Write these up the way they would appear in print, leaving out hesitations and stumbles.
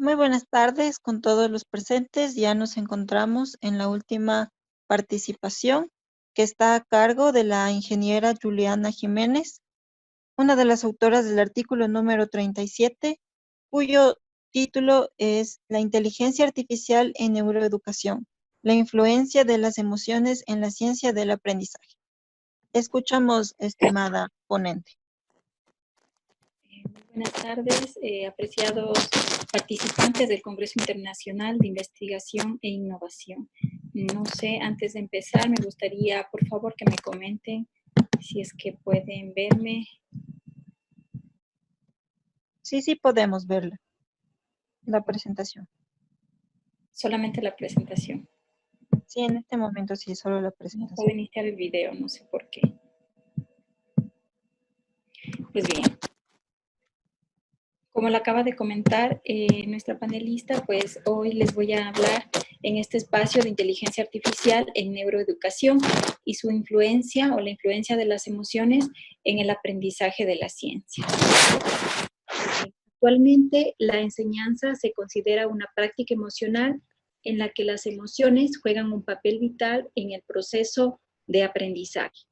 Muy buenas tardes con todos los presentes. Ya nos encontramos en la última participación que está a cargo de la ingeniera Juliana Jiménez, una de las autoras del artículo número 37, cuyo título es La inteligencia artificial en neuroeducación, la influencia de las emociones en la ciencia del aprendizaje. Escuchamos, estimada ponente. Muy buenas tardes, apreciados participantes del Congreso Internacional de Investigación e Innovación. No sé, antes de empezar, me gustaría, por favor, que me comenten si es que pueden verme. Sí, podemos verla, la presentación. Solamente la presentación. Sí, en este momento sí, solo la No presentación. puedo iniciar el video, no sé por qué. Pues bien. Como lo acaba de comentar nuestra panelista, pues hoy les voy a hablar en este espacio de inteligencia artificial en neuroeducación y su influencia o la influencia de las emociones en el aprendizaje de la ciencia. Actualmente la enseñanza se considera una práctica emocional en la que las emociones juegan un papel vital en el proceso de aprendizaje.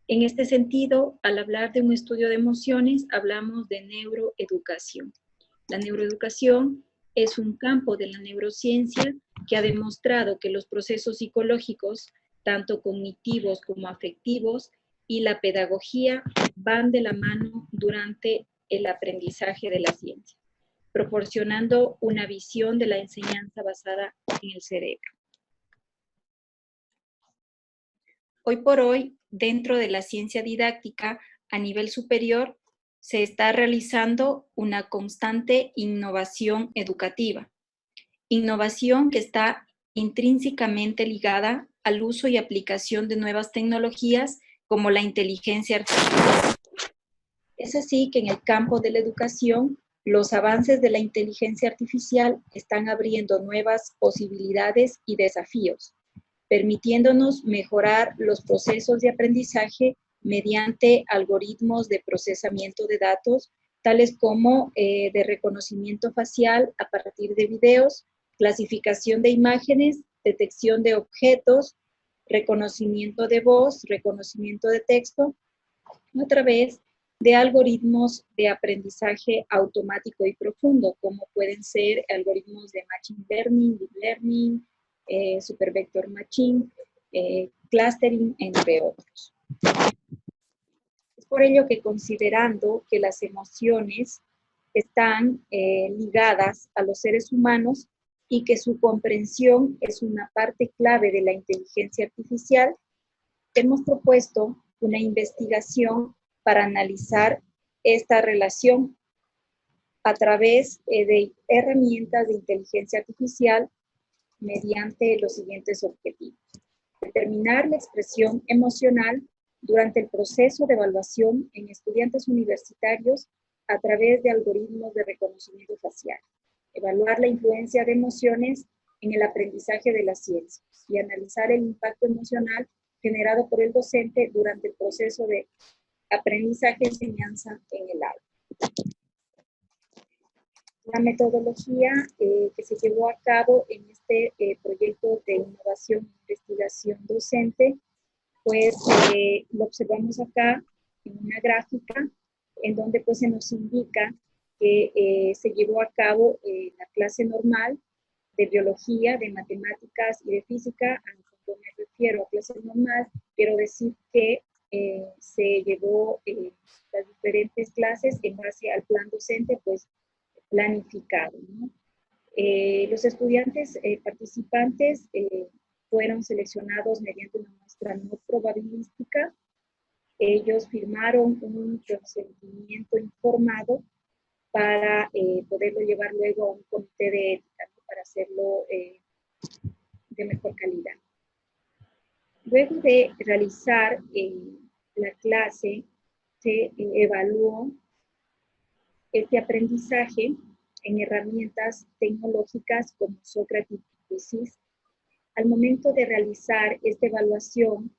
En este sentido, al hablar de un estudio de emociones, hablamos de neuroeducación. La neuroeducación es un campo de la neurociencia que ha demostrado que los procesos psicológicos, tanto cognitivos como afectivos, y la pedagogía van de la mano durante el aprendizaje de la ciencia, proporcionando una visión de la enseñanza basada en el cerebro. Hoy por hoy, dentro de la ciencia didáctica a nivel superior, se está realizando una constante innovación educativa. Innovación que está intrínsecamente ligada al uso y aplicación de nuevas tecnologías como la inteligencia artificial. Es así que en el campo de la educación, los avances de la inteligencia artificial están abriendo nuevas posibilidades y desafíos, permitiéndonos mejorar los procesos de aprendizaje mediante algoritmos de procesamiento de datos, tales como de reconocimiento facial a partir de videos, clasificación de imágenes, detección de objetos, reconocimiento de voz, reconocimiento de texto, a través de algoritmos de aprendizaje automático y profundo, como pueden ser algoritmos de Machine Learning, Deep Learning, Super Vector Machine, Clustering, entre otros. Es por ello que considerando que las emociones están ligadas a los seres humanos y que su comprensión es una parte clave de la inteligencia artificial, hemos propuesto una investigación para analizar esta relación a través de herramientas de inteligencia artificial mediante los siguientes objetivos. Determinar la expresión emocional durante el proceso de evaluación en estudiantes universitarios a través de algoritmos de reconocimiento facial. Evaluar la influencia de emociones en el aprendizaje de las ciencias y analizar el impacto emocional generado por el docente durante el proceso de aprendizaje y enseñanza en el aula. La metodología que se llevó a cabo en este proyecto de innovación e investigación docente, pues lo observamos acá en una gráfica en donde pues se nos indica que se llevó a cabo la clase normal de biología, de matemáticas y de física. Cuando me refiero a clase normal, quiero decir que se llevó las diferentes clases en base al plan docente pues planificado, ¿no? Los estudiantes participantes fueron seleccionados mediante una muestra no probabilística. Ellos firmaron un consentimiento informado para poderlo llevar luego a un comité de ética, ¿no? Para hacerlo de mejor calidad. Luego de realizar la clase, se evaluó este aprendizaje en herramientas tecnológicas como Sócrates y Quizzes. Al momento de realizar esta evaluación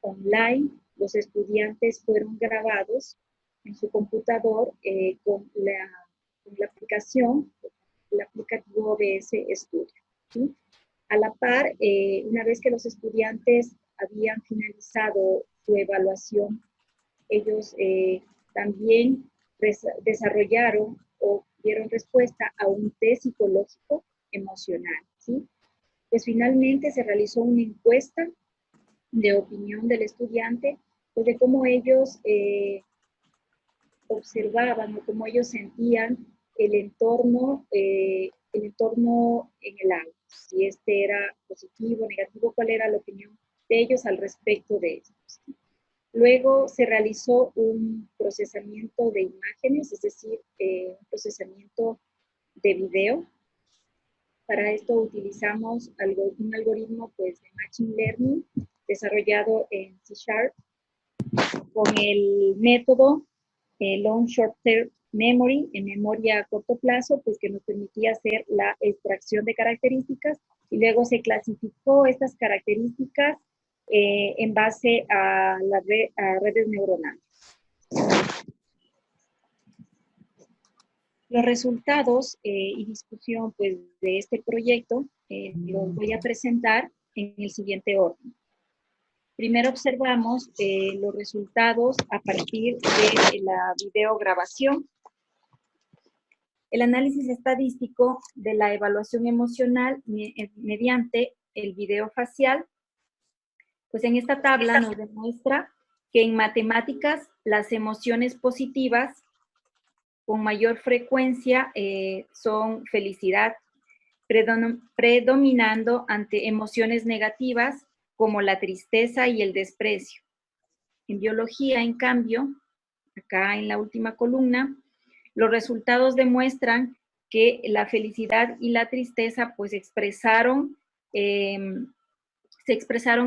online, los estudiantes fueron grabados en su computador con la aplicación, el aplicativo participó de ese estudio, ¿sí? A la par, una vez que los estudiantes habían finalizado su evaluación, ellos también desarrollaron o dieron respuesta a un test psicológico emocional, ¿sí? Pues finalmente se realizó una encuesta de opinión del estudiante, pues de cómo ellos observaban o cómo ellos sentían el entorno en el aula. Si este era positivo, negativo, cuál era la opinión de ellos al respecto de esto. Luego se realizó un procesamiento de imágenes, es decir, un procesamiento de video. Para esto utilizamos un algoritmo pues, de Machine Learning desarrollado en C# con el método Long Short Term Memory, en memoria a corto plazo, pues que nos permitía hacer la extracción de características y luego se clasificó estas características en base a redes neuronales. Los resultados y discusión pues, de este proyecto los voy a presentar en el siguiente orden. Primero observamos los resultados a partir de la videograbación. El análisis estadístico de la evaluación emocional mediante el video facial. Pues en esta tabla nos demuestra que en matemáticas las emociones positivas con mayor frecuencia son felicidad, predominando ante emociones negativas como la tristeza y el desprecio. En biología, en cambio, acá en la última columna, los resultados demuestran que la felicidad y la tristeza pues se expresaron en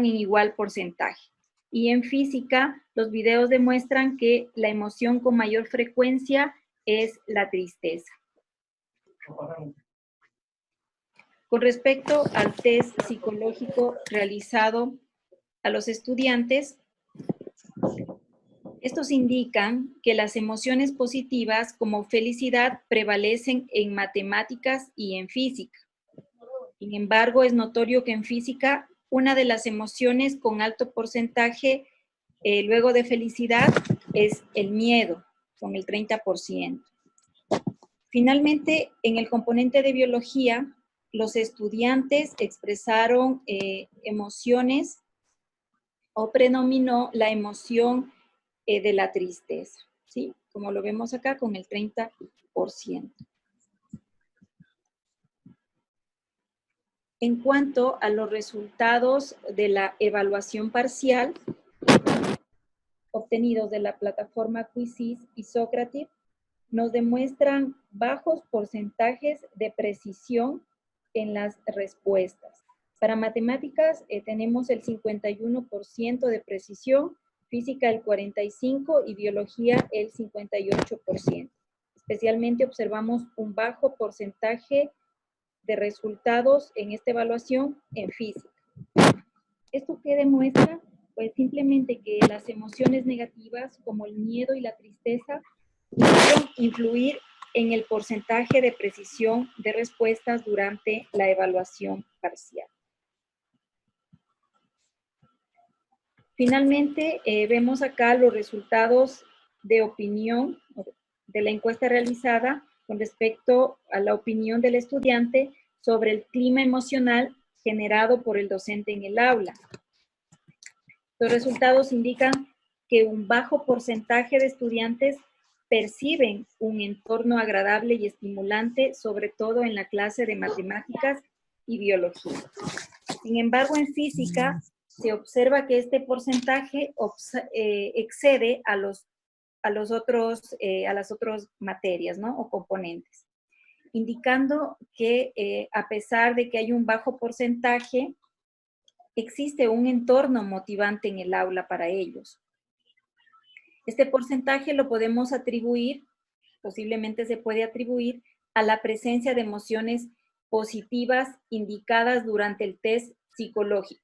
igual porcentaje. Y en física, los videos demuestran que la emoción con mayor frecuencia es la tristeza. Con respecto al test psicológico realizado a los estudiantes, estos indican que las emociones positivas como felicidad prevalecen en matemáticas y en física. Sin embargo, es notorio que en física una de las emociones con alto porcentaje luego de felicidad es el miedo, con el 30%. Finalmente, en el componente de biología, los estudiantes expresaron emociones o predominó la emoción de la tristeza, ¿sí? Como lo vemos acá con el 30%. En cuanto a los resultados de la evaluación parcial obtenidos de la plataforma Quizzes y Socrative, nos demuestran bajos porcentajes de precisión en las respuestas. Para matemáticas tenemos el 51% de precisión, física el 45% y biología el 58%. Especialmente observamos un bajo porcentaje de resultados en esta evaluación en física. ¿Esto qué demuestra? Pues simplemente que las emociones negativas como el miedo y la tristeza pudieron influir en el porcentaje de precisión de respuestas durante la evaluación parcial. Finalmente, vemos acá los resultados de opinión de la encuesta realizada con respecto a la opinión del estudiante sobre el clima emocional generado por el docente en el aula. Los resultados indican que un bajo porcentaje de estudiantes perciben un entorno agradable y estimulante, sobre todo en la clase de matemáticas y biología. Sin embargo, en física se observa que este porcentaje excede a las otras materias, ¿no? O componentes, indicando que a pesar de que hay un bajo porcentaje, existe un entorno motivante en el aula para ellos. Este porcentaje lo podemos atribuir, posiblemente se puede atribuir a la presencia de emociones positivas indicadas durante el test psicológico,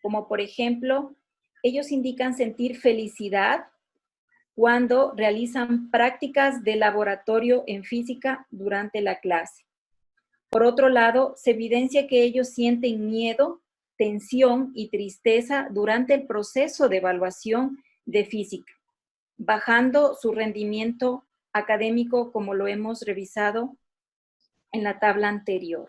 como por ejemplo, ellos indican sentir felicidad cuando realizan prácticas de laboratorio en física durante la clase. Por otro lado, se evidencia que ellos sienten miedo, tensión y tristeza durante el proceso de evaluación de física, bajando su rendimiento académico como lo hemos revisado en la tabla anterior.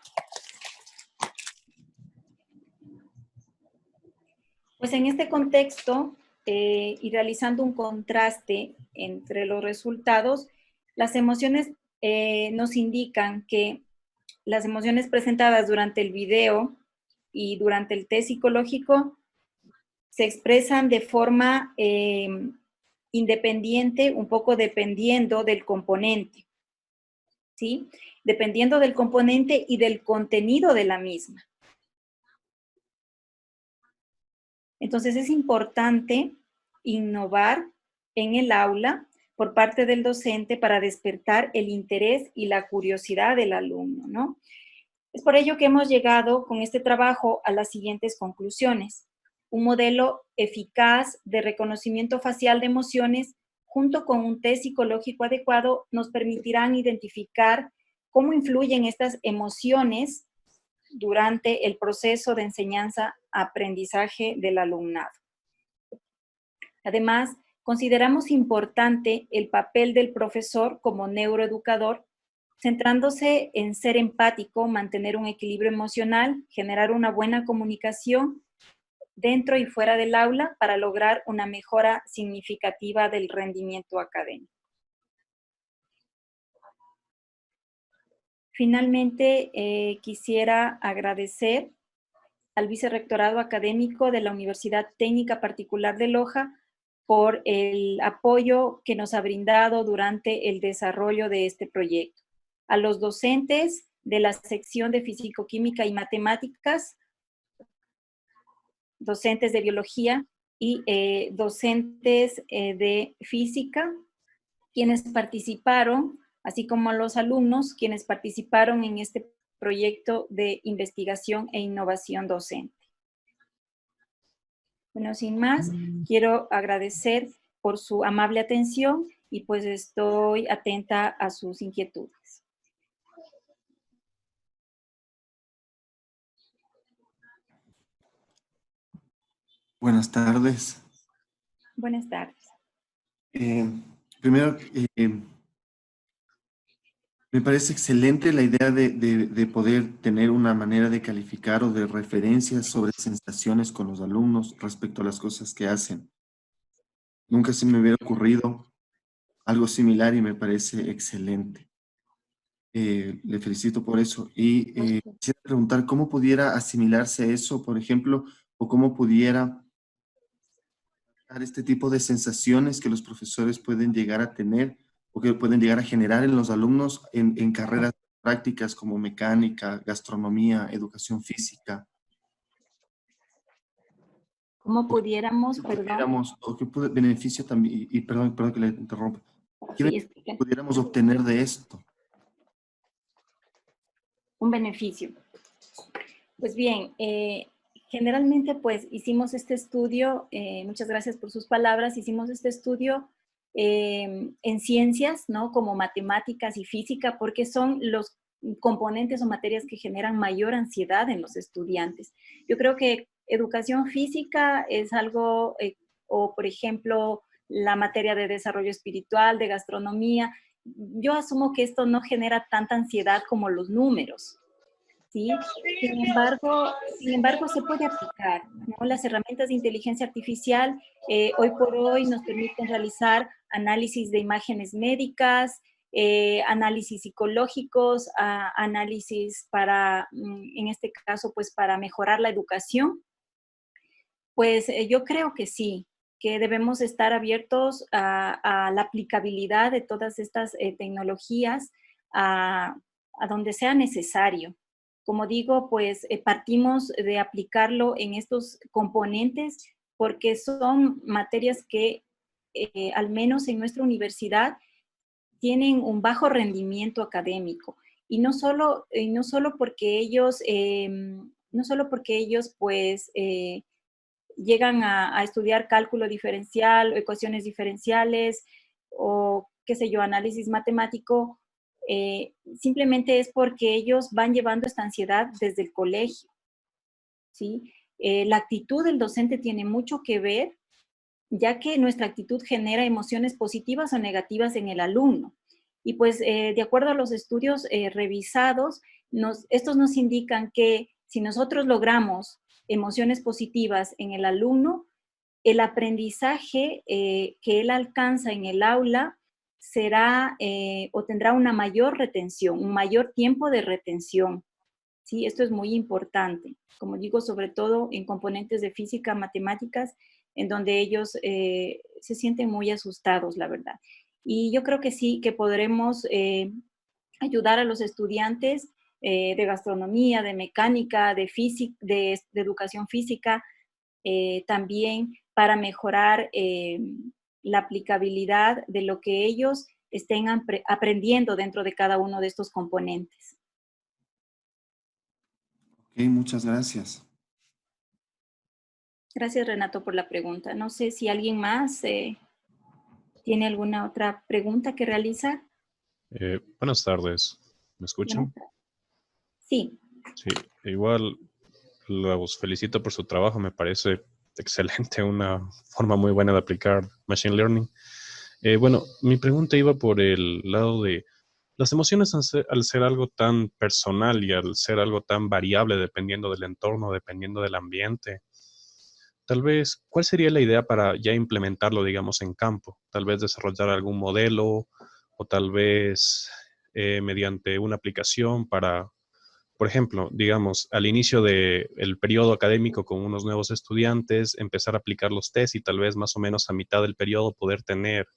Pues en este contexto y realizando un contraste entre los resultados, las emociones nos indican que las emociones presentadas durante el video y durante el test psicológico se expresan de forma independiente, un poco dependiendo del componente, ¿sí? Dependiendo del componente y del contenido de la misma. Entonces es importante innovar en el aula por parte del docente para despertar el interés y la curiosidad del alumno, ¿no? Es por ello que hemos llegado con este trabajo a las siguientes conclusiones. Un modelo eficaz de reconocimiento facial de emociones junto con un test psicológico adecuado nos permitirán identificar cómo influyen estas emociones durante el proceso de enseñanza-aprendizaje del alumnado. Además, consideramos importante el papel del profesor como neuroeducador, centrándose en ser empático, mantener un equilibrio emocional, generar una buena comunicación dentro y fuera del aula para lograr una mejora significativa del rendimiento académico. Finalmente, quisiera agradecer al Vicerrectorado Académico de la Universidad Técnica Particular de Loja por el apoyo que nos ha brindado durante el desarrollo de este proyecto. A los docentes de la sección de Físico-Química y Matemáticas, docentes de Biología y docentes de Física, quienes participaron, así como a los alumnos, quienes participaron en este proyecto de investigación e innovación docente. Bueno, sin más, quiero agradecer por su amable atención y pues estoy atenta a sus inquietudes. Buenas tardes. Buenas tardes. Primero, me parece excelente la idea de poder tener una manera de calificar o de referencias sobre sensaciones con los alumnos respecto a las cosas que hacen. Nunca se me hubiera ocurrido algo similar y me parece excelente. Le felicito por eso. Y quisiera preguntar cómo pudiera asimilarse eso, por ejemplo, o cómo pudiera dar este tipo de sensaciones que los profesores pueden llegar a tener o que pueden llegar a generar en los alumnos en carreras prácticas como mecánica, gastronomía, educación física. ¿Cómo pudiéramos, perdón? O qué beneficio también, y perdón que le interrumpa, ¿qué Sí, beneficio pudiéramos obtener de esto? un beneficio. Pues bien, generalmente pues hicimos este estudio, muchas gracias por sus palabras, hicimos este estudio en ciencias, ¿no? Como matemáticas y física, porque son los componentes o materias que generan mayor ansiedad en los estudiantes. Yo creo que educación física es algo, o por ejemplo, la materia de desarrollo espiritual, de gastronomía, yo asumo que esto no genera tanta ansiedad como los números, ¿sí? Sin embargo, se puede aplicar, ¿no? Las herramientas de inteligencia artificial hoy por hoy nos permiten realizar análisis de imágenes médicas, análisis psicológicos, análisis para, en este caso, pues para mejorar la educación. Pues yo creo que sí, que debemos estar abiertos a la aplicabilidad de todas estas tecnologías a donde sea necesario. Como digo, pues partimos de aplicarlo en estos componentes porque son materias que, al menos en nuestra universidad, tienen un bajo rendimiento académico. No solo porque ellos, pues, llegan a estudiar cálculo diferencial o ecuaciones diferenciales o, qué sé yo, análisis matemático, simplemente es porque ellos van llevando esta ansiedad desde el colegio, ¿sí? La actitud del docente tiene mucho que ver, ya que nuestra actitud genera emociones positivas o negativas en el alumno. Y pues de acuerdo a los estudios revisados, estos nos indican que si nosotros logramos emociones positivas en el alumno, el aprendizaje que él alcanza en el aula será o tendrá una mayor retención, un mayor tiempo de retención. ¿Sí? Esto es muy importante, como digo, sobre todo en componentes de física, matemáticas, en donde ellos se sienten muy asustados, la verdad. Y yo creo que sí, que podremos ayudar a los estudiantes de gastronomía, de mecánica, de, de educación física, también para mejorar la aplicabilidad de lo que ellos estén aprendiendo dentro de cada uno de estos componentes. Ok, muchas gracias. Gracias, Renato, por la pregunta. No sé si alguien más tiene alguna otra pregunta que realizar. Buenas tardes. ¿Me escuchan? Buenas tardes. Sí. Sí, igual los felicito por su trabajo. Me parece excelente, una forma muy buena de aplicar Machine Learning. Bueno, mi pregunta iba por el lado de las emociones al ser algo tan personal y al ser algo tan variable dependiendo del entorno, dependiendo del ambiente. Tal vez, ¿cuál sería la idea para ya implementarlo, digamos, en campo? Tal vez desarrollar algún modelo o tal vez mediante una aplicación para, por ejemplo, digamos, al inicio del periodo académico con unos nuevos estudiantes, empezar a aplicar los test y tal vez más o menos a mitad del periodo poder tener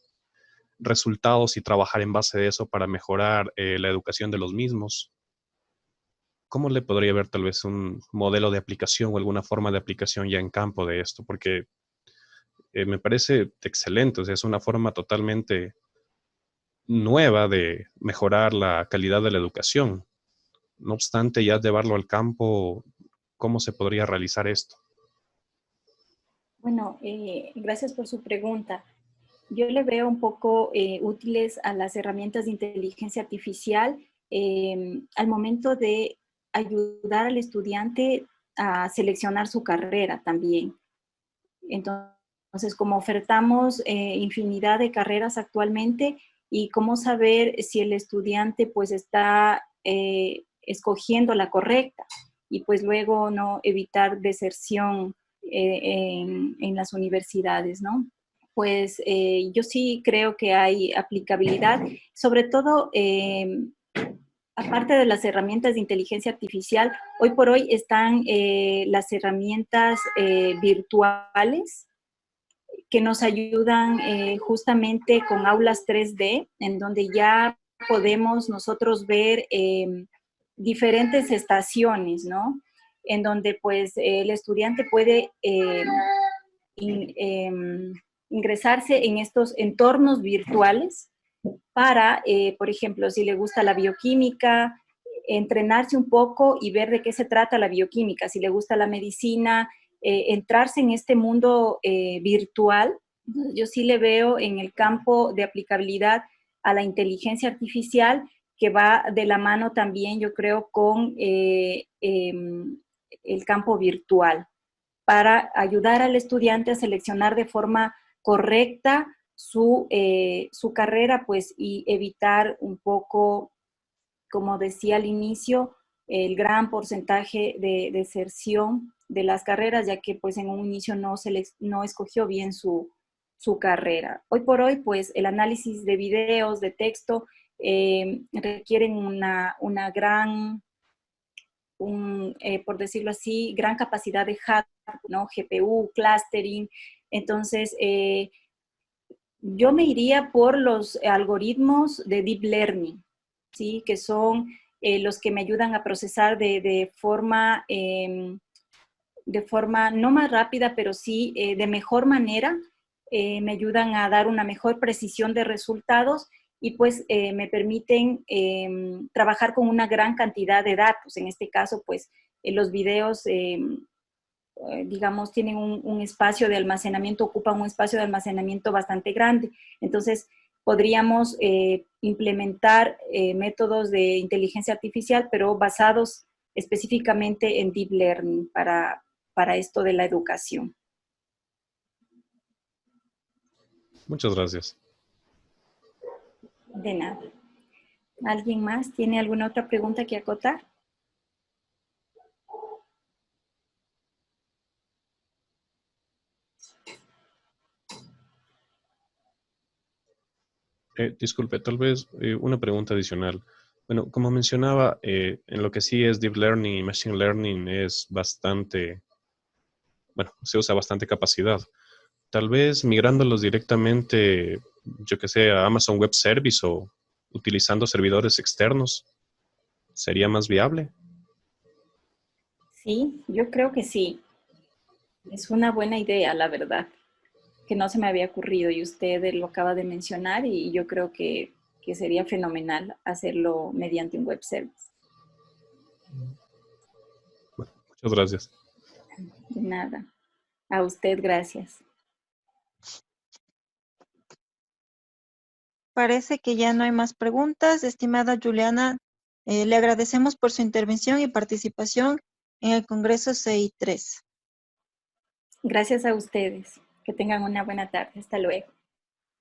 resultados y trabajar en base de eso para mejorar la educación de los mismos. ¿Cómo le podría ver tal vez un modelo de aplicación o alguna forma de aplicación ya en campo de esto? Porque me parece excelente, o sea, es una forma totalmente nueva de mejorar la calidad de la educación. No obstante, ya llevarlo al campo, ¿cómo se podría realizar esto? Bueno, gracias por su pregunta. Yo le veo un poco útiles a las herramientas de inteligencia artificial al momento de ayudar al estudiante a seleccionar su carrera también. Entonces, como ofertamos infinidad de carreras actualmente y cómo saber si el estudiante pues está escogiendo la correcta y pues luego no evitar deserción en las universidades, ¿no? Pues yo sí creo que hay aplicabilidad, sobre todo aparte de las herramientas de inteligencia artificial, hoy por hoy están las herramientas virtuales que nos ayudan justamente con aulas 3D, en donde ya podemos nosotros ver diferentes estaciones, ¿no? En donde pues el estudiante puede ingresarse en estos entornos virtuales para, por ejemplo, si le gusta la bioquímica, entrenarse un poco y ver de qué se trata la bioquímica, si le gusta la medicina, entrarse en este mundo virtual. Yo sí le veo en el campo de aplicabilidad a la inteligencia artificial que va de la mano también, yo creo, con el campo virtual para ayudar al estudiante a seleccionar de forma correcta su carrera, pues, y evitar un poco, como decía al inicio, el gran porcentaje de deserción de las carreras, ya que pues en un inicio no escogió bien su carrera. Hoy por hoy, pues el análisis de videos, de texto, requieren una gran, por decirlo así, gran capacidad de hardware, ¿no? GPU, clustering. Entonces, yo me iría por los algoritmos de deep learning, ¿sí? Que son los que me ayudan a procesar de forma no más rápida, pero sí de mejor manera. Me ayudan a dar una mejor precisión de resultados y pues me permiten trabajar con una gran cantidad de datos. En este caso, pues los videos digamos, tienen un espacio de almacenamiento, ocupan un espacio de almacenamiento bastante grande. Entonces, podríamos implementar métodos de inteligencia artificial, pero basados específicamente en deep learning para esto de la educación. Muchas gracias. De nada. ¿Alguien más tiene alguna otra pregunta que acotar? Disculpe, tal vez una pregunta adicional. Bueno, como mencionaba, en lo que sí es Deep Learning y Machine Learning es bastante, bueno, se usa bastante capacidad. Tal vez migrándolos directamente, yo que sé, a Amazon Web Service o utilizando servidores externos, ¿sería más viable? Sí, yo creo que sí. Es una buena idea, la verdad, que no se me había ocurrido y usted lo acaba de mencionar y yo creo que sería fenomenal hacerlo mediante un web service. Bueno, muchas gracias. De nada. A usted, gracias. Parece que ya no hay más preguntas. Estimada Juliana, le agradecemos por su intervención y participación en el Congreso CI3. Gracias a ustedes. Que tengan una buena tarde. Hasta luego.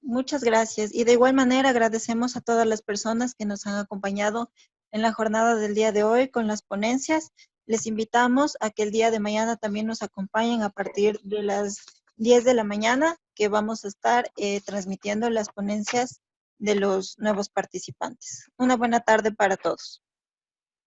Muchas gracias. Y de igual manera agradecemos a todas las personas que nos han acompañado en la jornada del día de hoy con las ponencias. Les invitamos a que el día de mañana también nos acompañen a partir de las 10 de la mañana, que vamos a estar transmitiendo las ponencias de los nuevos participantes. Una buena tarde para todos.